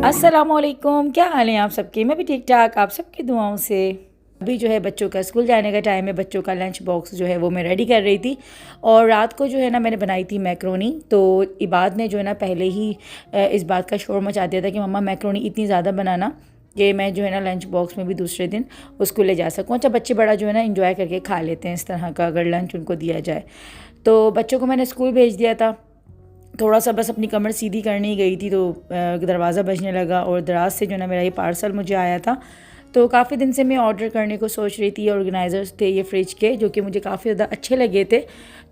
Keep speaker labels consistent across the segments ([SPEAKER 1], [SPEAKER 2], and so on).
[SPEAKER 1] अस्सलामुअलैकुम, क्या हाल है आप सबके। मैं भी ठीक ठाक, आप सबकी दुआओं से। अभी जो है बच्चों का स्कूल जाने का टाइम है। बच्चों का लंच बॉक्स जो है वो मैं रेडी कर रही थी। और रात को जो है ना मैंने बनाई थी मैक्रोनी। तो इबाद ने जो है ना पहले ही इस बात का शोर मचा दिया था कि मम्मा मैक्रोनी इतनी ज़्यादा बनाना कि मैं जो है ना लंच बॉक्स में भी दूसरे दिन उसको ले जा सकूँ। अच्छा, बच्चे बड़ा जो है ना इंजॉय करके खा लेते हैं इस तरह का अगर लंच उनको दिया जाए। तो बच्चों को मैंने स्कूल भेज दिया था। थोड़ा सा बस अपनी कमर सीधी करने गई थी तो दरवाज़ा बजने लगा और दराज से जो ना मेरा ये पार्सल मुझे आया था। तो काफ़ी दिन से मैं ऑर्डर करने को सोच रही थी। ऑर्गेनाइज़र्स थे ये फ्रिज के जो कि मुझे काफ़ी ज़्यादा अच्छे लगे थे।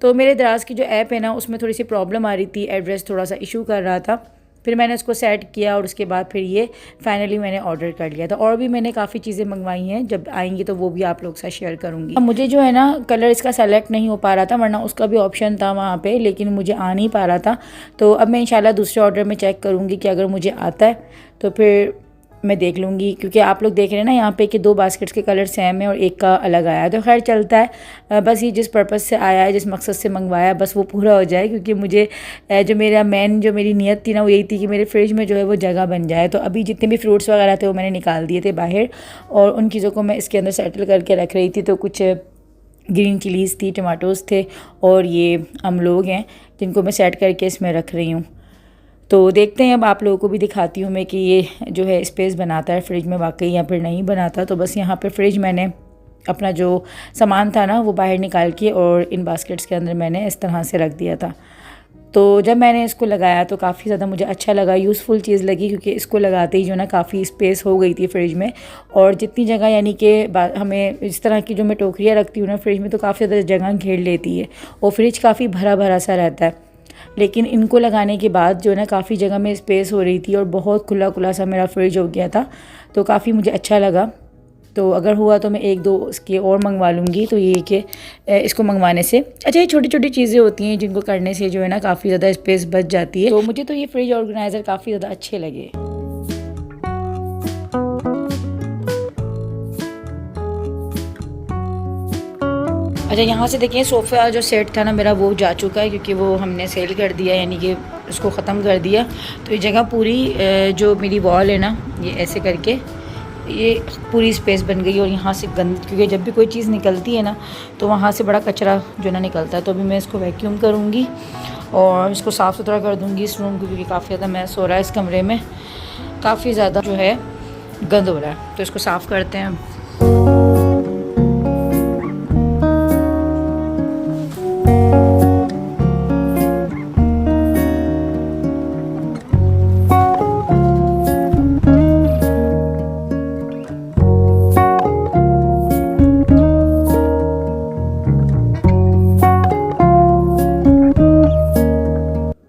[SPEAKER 1] तो मेरे दराज की जो ऐप है ना उसमें थोड़ी सी प्रॉब्लम आ रही थी, एड्रेस थोड़ा सा इशू कर रहा था। फिर मैंने उसको सेट किया और उसके बाद फिर ये फाइनली मैंने ऑर्डर कर लिया था। और भी मैंने काफ़ी चीज़ें मंगवाई हैं, जब आएंगी तो वो भी आप लोग के साथ शेयर करूँगी। अब मुझे जो है ना कलर इसका सेलेक्ट नहीं हो पा रहा था, वरना उसका भी ऑप्शन था वहाँ पे, लेकिन मुझे आ नहीं पा रहा था। तो अब मैं इंशाल्लाह दूसरे ऑर्डर में चेक करूँगी कि अगर मुझे आता है तो फिर मैं देख लूँगी। क्योंकि आप लोग देख रहे हैं ना यहाँ पे कि 2 बास्केट्स के कलर सेम है और एक का अलग आया है। तो खैर चलता है, बस ये जिस पर्पज़ से आया है, जिस मकसद से मंगवाया, बस वो पूरा हो जाए। क्योंकि मुझे जो मेरी नीयत थी ना वो यही थी कि मेरे फ्रिज में जो है वो जगह बन जाए। तो अभी जितने भी फ्रूट्स वगैरह थे वो मैंने निकाल दिए थे बाहर और उन चीज़ों को मैं इसके अंदर सेटल करके रख रही थी। तो कुछ ग्रीन चिलीज़ थी, टमाटोज़ थे और ये अमलोग हैं जिनको मैं सेट करके इसमें रख रही हूँ। तो देखते हैं, अब आप लोगों को भी दिखाती हूँ मैं कि ये जो है स्पेस बनाता है फ्रिज में वाकई या फिर नहीं बनाता। तो बस यहाँ पे फ्रिज मैंने अपना जो सामान था ना वो बाहर निकाल के और इन बास्केट्स के अंदर मैंने इस तरह से रख दिया था। तो जब मैंने इसको लगाया तो काफ़ी ज़्यादा मुझे अच्छा लगा, यूज़फुल चीज़ लगी। क्योंकि इसको लगाते ही जो ना काफ़ी स्पेस हो गई थी फ्रिज में। और जितनी जगह यानी कि हमें इस तरह की जो मैं टोकरियाँ रखती हूँ ना फ्रिज में तो काफ़ी ज़्यादा जगह घेर लेती है और फ्रिज काफ़ी भरा भरा सा रहता है। लेकिन इनको लगाने के बाद जो है ना काफ़ी जगह में स्पेस हो रही थी और बहुत खुला खुला सा मेरा फ्रिज हो गया था। तो काफ़ी मुझे अच्छा लगा। तो अगर हुआ तो मैं 1-2 इसके और मंगवा लूँगी। तो ये कि इसको मंगवाने से अच्छा, ये छोटी छोटी चीज़ें होती हैं जिनको करने से जो है ना काफ़ी ज़्यादा स्पेस बच जाती है। तो मुझे तो ये फ्रिज ऑर्गेनाइज़र काफ़ी ज़्यादा अच्छे लगे। अच्छा, यहाँ से देखिए सोफ़ा जो सेट था ना मेरा वो जा चुका है क्योंकि वो हमने सेल कर दिया, यानी कि उसको ख़त्म कर दिया। तो ये जगह पूरी जो मेरी वॉल है ना ये ऐसे करके ये पूरी स्पेस बन गई। और यहाँ से गंद, क्योंकि जब भी कोई चीज़ निकलती है ना तो वहाँ से बड़ा कचरा जो ना निकलता है। तो अभी मैं इसको वैक्यूम करूँगी और इसको साफ़ सुथरा कर दूँगी इस रूम को, क्योंकि काफ़ी ज़्यादा मैस हो रहा है इस कमरे में, काफ़ी ज़्यादा जो है गंद हो रहा है। तो इसको साफ़ करते हैं।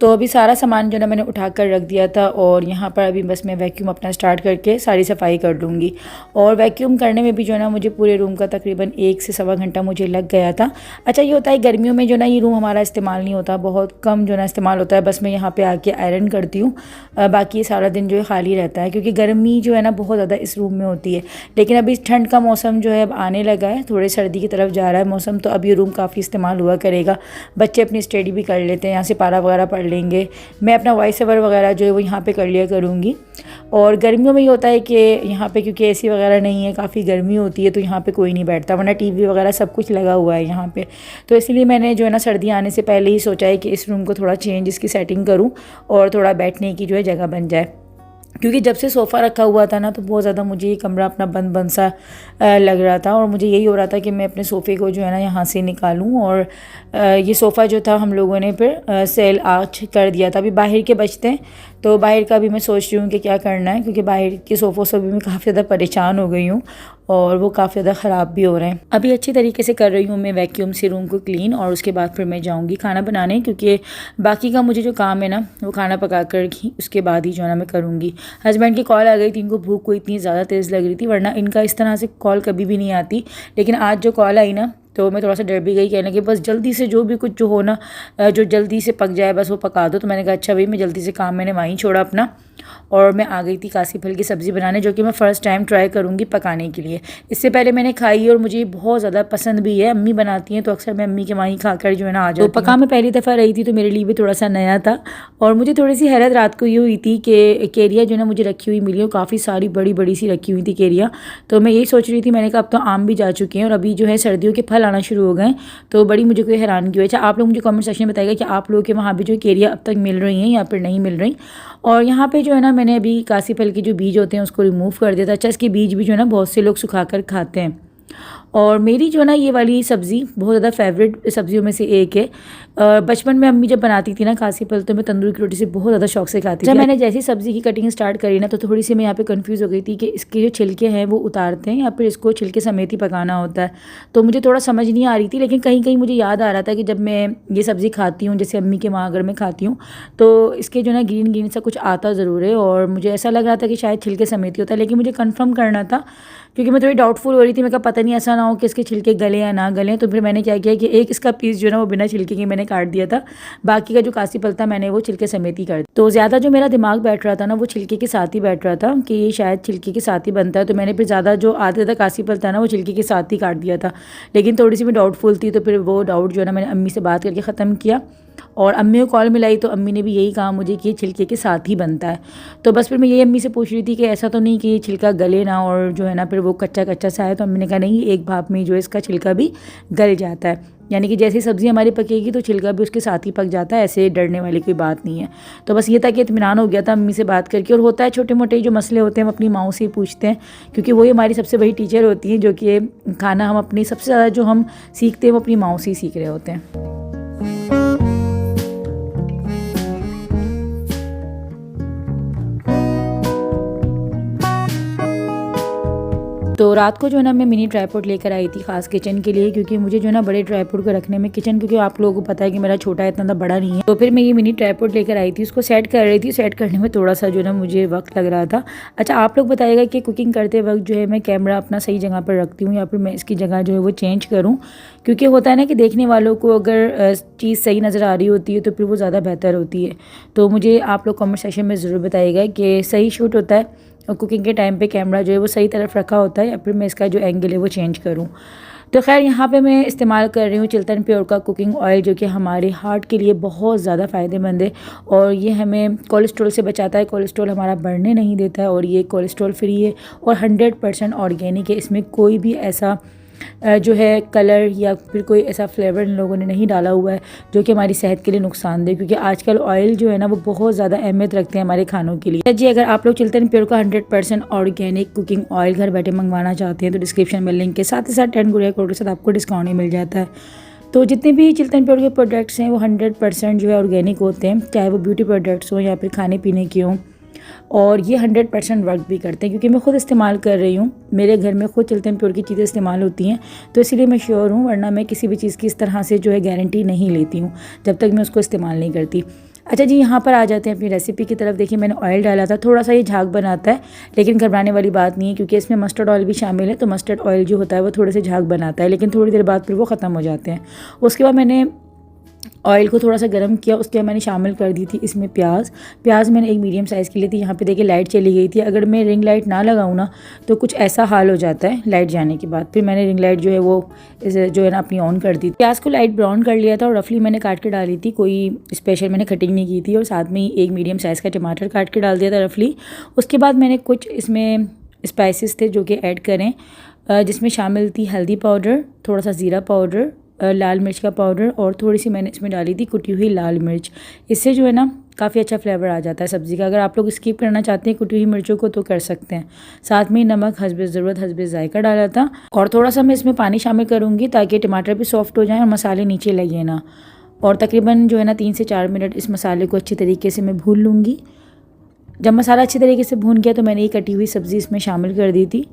[SPEAKER 1] तो अभी सारा सामान जो ना मैंने उठा कर रख दिया था और यहाँ पर अभी बस मैं वैक्यूम अपना स्टार्ट करके सारी सफाई कर लूँगी। और वैक्यूम करने में भी जो है ना मुझे पूरे रूम का तकरीबन 1 से सवा घंटा मुझे लग गया था। अच्छा, ये होता है गर्मियों में जो ना ये रूम हमारा इस्तेमाल नहीं होता, बहुत कम जो ना इस्तेमाल होता है। बस मैं यहाँ पर आके आयरन करती हूँ, बाकी सारा दिन जो है खाली रहता है क्योंकि गर्मी जो है ना बहुत ज़्यादा इस रूम में होती है। लेकिन अभी ठंड का मौसम जो है अब आने लगा है, थोड़े सर्दी की तरफ जा रहा है मौसम, तो अब ये रूम काफ़ी इस्तेमाल हुआ करेगा। बच्चे अपनी स्टडी भी कर लेते हैं, यहाँ से पारा वगैरह पढ़ लेंगे। मैं अपना वॉइस ओवर वगैरह जो है वो यहाँ पे कर लिया करूँगी। और गर्मियों में ये होता है कि यहाँ पे क्योंकि एसी वगैरह नहीं है, काफ़ी गर्मी होती है, तो यहाँ पे कोई नहीं बैठता, वरना टीवी वगैरह सब कुछ लगा हुआ है यहाँ पे। तो इसलिए मैंने जो है ना सर्दी आने से पहले ही सोचा है कि इस रूम को थोड़ा चेंज, इसकी सेटिंग करूँ और थोड़ा बैठने की जो है जगह बन जाए। क्योंकि जब से सोफ़ा रखा हुआ था ना तो बहुत ज़्यादा मुझे ये कमरा अपना बंद बंद सा लग रहा था। और मुझे यही हो रहा था कि मैं अपने सोफ़े को जो है ना यहाँ से निकालूं। और ये सोफ़ा जो था हम लोगों ने फिर सेल आज कर दिया था। अभी बाहर के बचते हैं, तो बाहर का भी मैं सोच रही हूँ कि क्या करना है, क्योंकि बाहर के सोफ़ों से भी मैं काफ़ी ज़्यादा परेशान हो गई हूँ और वो काफ़ी ज़्यादा ख़राब भी हो रहे हैं। अभी अच्छी तरीके से कर रही हूँ मैं वैक्यूम से रूम को क्लीन, और उसके बाद फिर मैं जाऊँगी खाना बनाने, क्योंकि बाकी का मुझे जो काम है ना वो खाना पका कर ही उसके बाद ही जो है ना मैं करूँगी। हस्बैंड की कॉल आ गई थी, इनको भूख को इतनी ज़्यादा तेज़ लग रही थी, वरना इनका इस तरह से कॉल कभी भी नहीं आती। लेकिन आज जो कॉल आई ना तो मैं थोड़ा सा डर भी गई, कहने कि बस जल्दी से जो भी कुछ जो हो ना, जो जल्दी से पक जाए बस वो पका दो। तो मैंने कहा अच्छा भाई, मैं जल्दी से काम मैंने वहीं छोड़ा अपना और मैं आ गई थी कासी फल की सब्ज़ी बनाने, जो कि मैं फ़र्स्ट टाइम ट्राई करूँगी पकाने के लिए। इससे पहले मैंने खाई और मुझे बहुत ज़्यादा पसंद भी है। अम्मी बनाती हैं तो अक्सर मैं अम्मी के वहीं खाकर जो है ना आ जाती हूँ। तो पका मैं पहली दफ़ा रही थी तो मेरे लिए भी थोड़ा सा नया था। और मुझे थोड़ी सी हैरत रात को ये हुई थी कि केरिया जो है ना मुझे रखी हुई मिली और काफ़ी सारी बड़ी बड़ी सी रखी हुई थी केरिया। तो मैं यही सोच रही थी, मैंने कहा अब तो आम भी जा चुके हैं और अभी जो है सर्दियों के फल आना शुरू हो गए। तो बड़ी मुझे कोई हैरानगी हुई। अच्छा, आप लोग मुझे कमेंट सेक्शन में बताइएगा कि आप लोगों के वहाँ भी जो केरिया अब तक मिल रही हैं या फिर नहीं मिल रही। और यहाँ पे जो है ना मैंने अभी कासी फल के जो बीज होते हैं उसको रिमूव कर दिया था। अच्छा, इसके बीज भी जो है ना बहुत से लोग सुखा कर खाते हैं। और मेरी जो है ना ये वाली सब्ज़ी बहुत ज़्यादा फेवरेट सब्जियों में से एक है। बचपन में अम्मी जब बनाती थी ना कासी फल तो मैं तंदूरी की रोटी से बहुत ज़्यादा शौक से खाती थी। जब मैंने जैसी सब्ज़ी की कटिंग स्टार्ट करी ना तो थोड़ी सी मैं यहाँ पे कंफ्यूज हो गई थी कि इसके जो छिलके हैं वो उतारते हैं या फिर इसको छिलके समेत ही पकाना होता है। तो मुझे थोड़ा समझ नहीं आ रही थी, लेकिन कहीं कहीं मुझे याद आ रहा था कि जब मैं ये सब्ज़ी खाती हूँ, जैसे अम्मी के वहाँ अगर मैं खाती हूँ तो इसके जो है ना ग्रीन ग्रीन सा कुछ आता ज़रूर है। और मुझे ऐसा लग रहा था कि शायद छिलके समेत ही होता है, लेकिन मुझे कन्फर्म करना था क्योंकि मैं थोड़ी डाउटफुल हो रही थी। मैं कहा पता नहीं ऐसा ना हो कि इसके छिलके गले या ना गले। तो फिर मैंने क्या किया कि एक इसका पीस जो है ना वो बिना छिलके के मैंने काट दिया था, बाकी का जो कासी फल था मैंने वो छिलके समेत ही कर दिया। तो ज़्यादा जो मेरा दिमाग बैठ रहा था ना वो छिलके के साथ ही बैठ रहा था कि ये शायद छिलके के साथ ही बनता है। तो मैंने फिर ज़्यादा जो आधा था कासी फल था ना वो छिलके के साथ ही काट दिया था, लेकिन थोड़ी सी मैं डाउटफुल थी। तो फिर वो डाउट जो है ना मैंने अम्मी से बात करके ख़त्म किया और अम्मी को कॉल मिलाई तो अम्मी ने भी यही कहा मुझे कि ये छिलके के साथ ही बनता है। तो बस फिर मैं यही अम्मी से पूछ रही थी कि ऐसा तो नहीं कि ये छिलका गले ना और जो है ना फिर वो कच्चा कच्चा सा है। तो अम्मी ने कहा नहीं, एक भाप में जो है इसका छिलका भी गल जाता है, यानी कि जैसी सब्ज़ी हमारी पकेगी तो छिलका भी उसके साथ ही पक जाता है। ऐसे डरने वाली कोई बात नहीं है। तो बस ये था कि इत्मीनान हो गया था अम्मी से बात करके। और होता है छोटे मोटे जो मसले होते हैं हम अपनी माओ से ही पूछते हैं, क्योंकि वही हमारी सबसे बड़ी टीचर होती हैं, जो कि खाना हम अपनी सबसे ज़्यादा जो हम सीखते हैं वो अपनी माओ से ही सीख रहे होते हैं। तो रात को जो है ना मैं मिनी ट्राइपॉड लेकर आई थी खास किचन के लिए, क्योंकि मुझे जो है ना बड़े ट्राइपॉड को रखने में किचन, क्योंकि आप लोगों को पता है कि मेरा छोटा है, इतना बड़ा नहीं है। तो फिर मैं ये मिनी ट्राइपॉड लेकर आई थी, उसको सेट कर रही थी। सेट करने में थोड़ा सा जो है ना मुझे वक्त लग रहा था। अच्छा, आप लोग बताइएगा कि कुकिंग करते वक्त जो है मैं कैमरा अपना सही जगह पर रखती हूँ या फिर मैं इसकी जगह जो है वो चेंज करूँ, क्योंकि होता है ना कि देखने वालों को अगर चीज़ सही नज़र आ रही होती है तो फिर वो ज़्यादा बेहतर होती है। तो मुझे आप लोग कमेंट सेक्शन में ज़रूर बताइएगा कि सही शूट होता है और कुकिंग के टाइम पे कैमरा जो है वो सही तरफ रखा होता है या फिर मैं इसका जो एंगल है वो चेंज करूँ। तो खैर यहाँ पे मैं इस्तेमाल कर रही हूँ चिल्तन प्योर का कुकिंग ऑयल, जो कि हमारे हार्ट के लिए बहुत ज़्यादा फ़ायदेमंद है और ये हमें कोलेस्ट्रॉल से बचाता है। कोलेस्ट्रॉल हमारा बढ़ने नहीं देता है और ये कोलेस्ट्रॉल फ्री है और 100% ऑर्गेनिक है। इसमें कोई भी ऐसा जो है कलर या फिर कोई ऐसा फ्लेवर इन लोगों ने नहीं डाला हुआ है जो कि हमारी सेहत के लिए नुकसानदेह, क्योंकि आजकल ऑयल जो है ना वो बहुत ज़्यादा अहमियत रखते हैं हमारे खानों के लिए। जी, अगर आप लोग चिल्तन प्योर का 100% ऑर्गेनिक कुकिंग ऑयल घर बैठे मंगवाना चाहते हैं तो डिस्क्रिप्शन में लिंक के साथ ही साथ 10 गुड़िया कोड के साथ आपको डिस्काउंट ही मिल जाता है। तो जितने भी चिल्तन प्योर के प्रोडक्ट्स हैं वो 100% जो है ऑर्गेनिक होते हैं, चाहे वो ब्यूटी प्रोडक्ट्स हों या फिर खाने पीने के हों, और ये 100% वर्क भी करते हैं, क्योंकि मैं खुद इस्तेमाल कर रही हूँ। मेरे घर में खुद चिल्तन प्योर की चीज़ें इस्तेमाल होती हैं, तो इसीलिए मैं श्योर हूँ, वरना मैं किसी भी चीज़ की इस तरह से जो है गारंटी नहीं लेती हूँ जब तक मैं उसको इस्तेमाल नहीं करती। अच्छा जी, यहाँ पर आ जाते हैं अपनी रेसिपी की तरफ। देखिए मैंने ऑयल डाला था, थोड़ा सा ये झाग बनाता है, लेकिन घबराने वाली बात नहीं है क्योंकि इसमें मस्टर्ड ऑयल भी शामिल है। तो मस्टर्ड ऑयल जो होता है वो थोड़े से झाग बनाता है, लेकिन थोड़ी देर बाद फिर वो ख़त्म हो जाते हैं। उसके बाद मैंने ऑयल को थोड़ा सा गर्म किया, उसके बाद मैंने शामिल कर दी थी इसमें प्याज मैंने एक मीडियम साइज़ की ली थी। यहाँ पे देखिए लाइट चली गई थी। अगर मैं रिंग लाइट ना लगाऊँ ना तो कुछ ऐसा हाल हो जाता है लाइट जाने के बाद। फिर मैंने रिंग लाइट जो है वो जो है ना अपनी ऑन कर दी। प्याज को लाइट ब्राउन कर लिया था और रफली मैंने काट के डाली थी, कोई स्पेशल मैंने कटिंग नहीं की थी। और साथ में एक मीडियम साइज़ का टमाटर काट के डाल दिया था रफली। उसके बाद मैंने कुछ इसमें स्पाइसेस थे जो कि ऐड करें, जिसमें शामिल थी हल्दी पाउडर, थोड़ा सा ज़ीरा पाउडर, लाल मिर्च का पाउडर और थोड़ी सी मैंने इसमें डाली थी कुटी हुई लाल मिर्च। इससे जो है ना काफ़ी अच्छा फ्लेवर आ जाता है सब्ज़ी का। अगर आप लोग स्किप करना चाहते हैं कुटी हुई मिर्चों को तो कर सकते हैं। साथ में नमक हस्बे ज़रूरत हस्बे जायका डाला था और थोड़ा सा मैं इसमें पानी शामिल करूँगी ताकि टमाटर भी सॉफ्ट हो जाएँ और मसाले नीचे लगे ना। और तकरीबन जो है ना 3 से 4 मिनट इस मसाले को अच्छी तरीके से मैं भून लूँगी। जब मसाला अच्छी तरीके से भून गया तो मैंने ये कटी हुई सब्ज़ी इसमें शामिल कर दी थी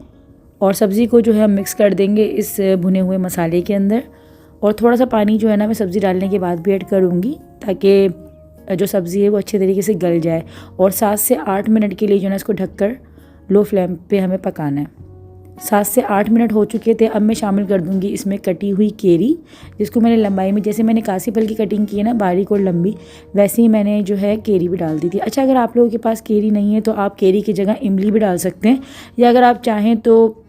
[SPEAKER 1] और सब्ज़ी को जो है हम मिक्स कर देंगे इस भुने हुए मसाले के अंदर। और थोड़ा सा पानी जो है ना मैं सब्ज़ी डालने के बाद भी ऐड करूँगी ताकि जो सब्ज़ी है वो अच्छे तरीके से गल जाए। और 7 से 8 मिनट के लिए जो है ना इसको ढककर लो फ्लेम पे हमें पकाना है। 7 से 8 मिनट हो चुके थे। अब मैं शामिल कर दूंगी इसमें कटी हुई केरी, जिसको मैंने लंबाई में, जैसे मैंने कासी फल की कटिंग की है ना बारीक और लंबी, वैसे ही मैंने जो है केरी भी डाल दी थी। अच्छा, अगर आप लोगों के पास केरी नहीं है तो आप केरी की जगह इमली भी डाल सकते हैं, या अगर आप चाहें तो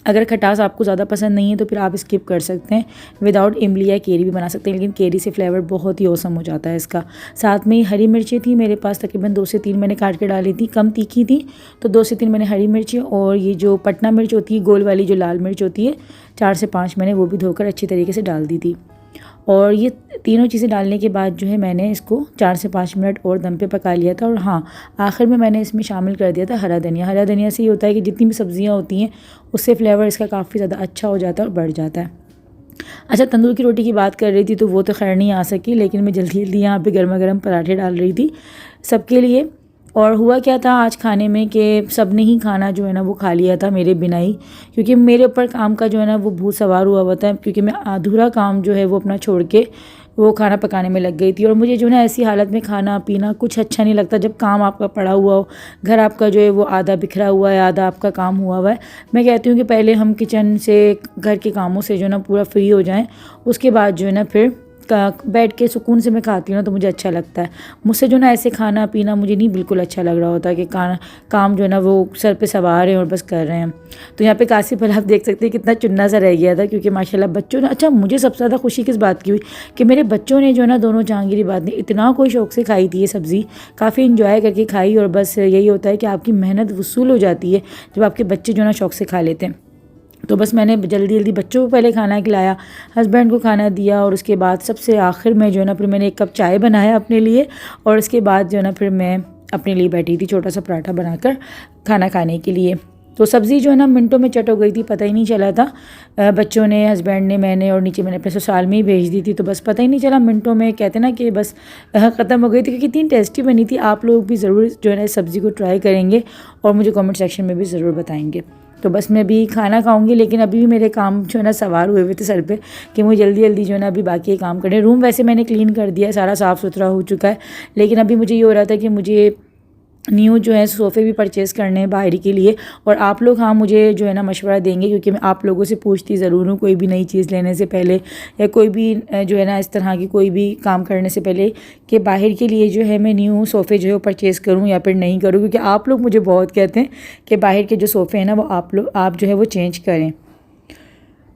[SPEAKER 1] अगर खटास आपको ज़्यादा पसंद नहीं है तो फिर आप स्किप कर सकते हैं, विदाउट इमली या केरी भी बना सकते हैं, लेकिन केरी से फ्लेवर बहुत ही औसम हो जाता है इसका। साथ में हरी मिर्ची थी मेरे पास, तकरीबन 2 से 3 मैंने काट के डाली थी, कम तीखी थी तो 2 से 3 मैंने हरी मिर्ची, और ये जो पटना मिर्च होती है गोल वाली जो लाल मिर्च होती है 4 से 5 मैंने वो भी धोकर अच्छी तरीके से डाल दी थी। और ये तीनों चीज़ें डालने के बाद जो है मैंने इसको 4 से 5 मिनट और दम पे पका लिया था। और हाँ, आखिर में मैंने इसमें शामिल कर दिया था हरा धनिया। हरा धनिया से ये होता है कि जितनी भी सब्जियां होती हैं उससे फ्लेवर इसका काफ़ी ज़्यादा अच्छा हो जाता है और बढ़ जाता है। अच्छा, तंदूर की रोटी की बात कर रही थी तो वो तो खैर नहीं आ सकी, लेकिन मैं जल्दी जल्दी यहाँ पे गर्मा गर्म पराठे डाल रही थी सबके लिए। और हुआ क्या था आज खाने में कि सब ने ही खाना जो है ना वो खा लिया था मेरे बिना ही, क्योंकि मेरे ऊपर काम का जो है ना वो भूत सवार हुआ था, क्योंकि मैं अधूरा काम जो है वो अपना छोड़ के वो खाना पकाने में लग गई थी। और मुझे जो है ना ऐसी हालत में खाना पीना कुछ अच्छा नहीं लगता जब काम आपका पड़ा हुआ हो, घर आपका जो है वो आधा बिखरा हुआ है, आधा आपका काम हुआ है। मैं कहती हूँ कि पहले हम किचन से, घर के कामों से जो है ना पूरा फ्री हो जाएं, उसके बाद जो है ना फिर बैठ के सुकून से मैं खाती हूँ ना तो मुझे अच्छा लगता है। मुझसे जो ना ऐसे खाना पीना मुझे नहीं बिल्कुल अच्छा लग रहा होता कि काम जो है ना वो सर पे सवार हैं और बस कर रहे हैं। तो यहाँ पे काशी पर आप देख सकते हैं कितना चुन्ना सा रह गया था, क्योंकि माशाल्लाह बच्चों ने, अच्छा मुझे सबसे ज़्यादा खुशी किस बात की हुई कि मेरे बच्चों ने जो है ना दोनों जहांगीरी बात ने इतना कोई शौक से खाई थी ये सब्ज़ी, काफ़ी इंजॉय करके खाई। और बस यही होता है कि आपकी मेहनत वसूल हो जाती है जब आपके बच्चे जो है ना शौक से खा लेते हैं। तो बस मैंने जल्दी जल्दी बच्चों को पहले खाना खिलाया, हस्बैंड को खाना दिया, और उसके बाद सबसे आखिर में जो है ना फिर मैंने 1 कप चाय बनाया अपने लिए, और उसके बाद जो है ना फिर मैं अपने लिए बैठी थी छोटा सा पराठा बनाकर खाना खाने के लिए। तो सब्ज़ी जो है ना मिनटों में चट हो गई थी, पता ही नहीं चला था। बच्चों ने, हस्बैंड ने, मैंने, और नीचे मैंने अपने ससुराल में ही भेज दी थी, तो बस पता ही नहीं चला मिनटों में, कहते ना कि बस ख़त्म हो गई थी, क्योंकि इतनी टेस्टी बनी थी। आप लोग भी ज़रूर जो है ना इस सब्ज़ी को ट्राई करेंगे और मुझे कमेंट सेक्शन में भी ज़रूर बताएंगे। तो बस मैं भी खाना खाऊंगी, लेकिन अभी भी मेरे काम जो है ना सवार हुए हुए थे सर पे कि मुझे जल्दी जल्दी जो है ना अभी बाकी काम करने। रूम वैसे मैंने क्लीन कर दिया है, सारा साफ़ सुथरा हो चुका है, लेकिन अभी मुझे ये हो रहा था कि मुझे न्यू जो है सोफ़े भी परचेज़ करने हैं बाहरी के लिए। और आप लोग हाँ मुझे जो है ना मशवरा देंगे, क्योंकि मैं आप लोगों से पूछती ज़रूर हूँ कोई भी नई चीज़ लेने से पहले, या कोई भी जो है ना इस तरह की कोई भी काम करने से पहले, कि बाहर के लिए जो है मैं न्यू सोफ़े जो है परचेज़ करूँ या फिर नहीं करूँ, क्योंकि आप लोग मुझे बहुत कहते हैं कि बाहर के जो सोफ़े हैं ना वो आप जो है वो चेंज करें।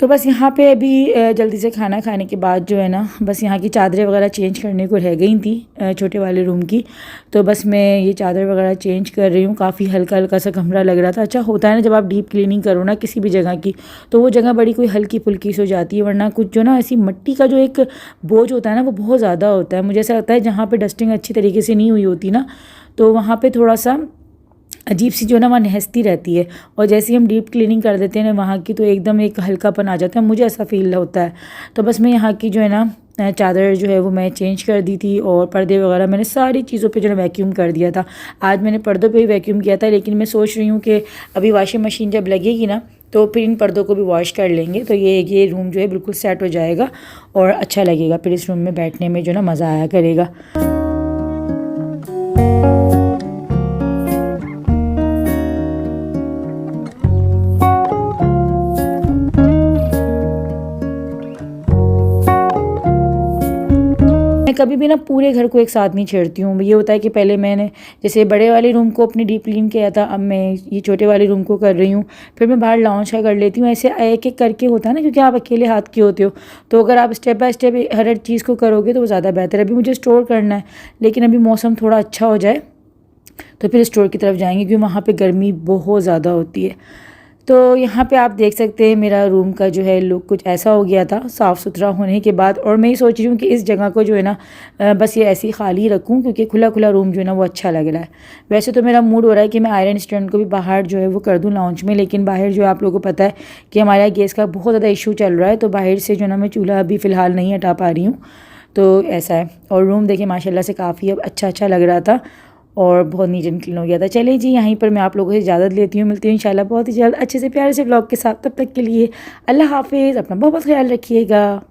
[SPEAKER 1] तो बस यहाँ पे अभी जल्दी से खाना खाने के बाद जो है ना बस यहाँ की चादरें वगैरह चेंज करने को रह गई थी छोटे वाले रूम की। तो बस मैं ये चादर वगैरह चेंज कर रही हूँ। काफ़ी हल्का हल्का सा कमरा लग रहा था। अच्छा होता है ना जब आप डीप क्लीनिंग करो ना किसी भी जगह की, तो वो जगह बड़ी कोई हल्की फुल्की सी हो जाती है, वरना कुछ जो ना ऐसी मिट्टी का जो एक बोझ होता है ना वो बहुत ज़्यादा होता है। मुझे ऐसा लगता है जहाँ पर डस्टिंग अच्छी तरीके से नहीं हुई होती ना, तो वहाँ पर थोड़ा सा अजीब सी जो ना वहाँ नहस्ती रहती है, और जैसे ही हम डीप क्लीनिंग कर देते हैं ना वहाँ की, तो एकदम एक हल्कापन आ जाता है, मुझे ऐसा फील होता है। तो बस मैं यहाँ की जो है ना चादर जो है वो मैं चेंज कर दी थी, और पर्दे वगैरह मैंने सारी चीज़ों पे जो है वैक्यूम कर दिया था। आज मैंने पर्दों पे ही वैक्यूम किया था, लेकिन मैं सोच रही हूँ कि अभी वॉशिंग मशीन जब लगेगी ना तो फिर इन पर्दों को भी वॉश कर लेंगे, तो ये रूम जो है बिल्कुल सेट हो जाएगा और अच्छा लगेगा। फिर इस रूम में बैठने में जो ना मज़ा आया करेगा। मैं कभी भी ना पूरे घर को एक साथ नहीं छेड़ती हूँ। ये होता है कि पहले मैंने जैसे बड़े वाले रूम को अपने डीप क्लीन किया था, अब मैं ये छोटे वाले रूम को कर रही हूँ, फिर मैं बाहर लॉन्च का कर लेती हूँ। ऐसे एक एक करके होता है ना, क्योंकि आप अकेले हाथ के होते हो, तो अगर आप स्टेप बाय स्टेप हर चीज़ को करोगे तो वो ज़्यादा बेहतर है। अभी मुझे स्टोर करना है, लेकिन अभी मौसम थोड़ा अच्छा हो जाए तो फिर स्टोर की तरफ जाएंगे, क्योंकि वहाँ पर गर्मी बहुत ज़्यादा होती है। तो यहाँ पे आप देख सकते हैं मेरा रूम का जो है लुक कुछ ऐसा हो गया था साफ़ सुथरा होने के बाद। और मैं ये सोच रही हूँ कि इस जगह को जो है ना बस ये ऐसी खाली रखूँ, क्योंकि खुला खुला रूम जो है ना वो अच्छा लग रहा है। वैसे तो मेरा मूड हो रहा है कि मैं आयरन स्टैंड को भी बाहर जो है वो कर दूँ लॉन्च में, लेकिन बाहर जो आप लोगों को पता है कि हमारे यहाँ गैस का बहुत ज़्यादा इशू चल रहा है, तो बाहर से जो है ना मैं चूल्हा अभी फ़िलहाल नहीं हटा पा रही हूँ। तो ऐसा है। और रूम देखिए माशाल्लाह से काफ़ी अब अच्छा लग रहा था और बहुत नीट एंड क्लीन हो गया था। चलिए जी, यहीं पर मैं आप लोगों से इजाज़त लेती हूँ। मिलती हूँ इंशाल्लाह बहुत ही जल्द अच्छे से प्यारे से व्लॉग के साथ। तब तक के लिए अल्लाह हाफिज़, अपना बहुत ख्याल रखिएगा।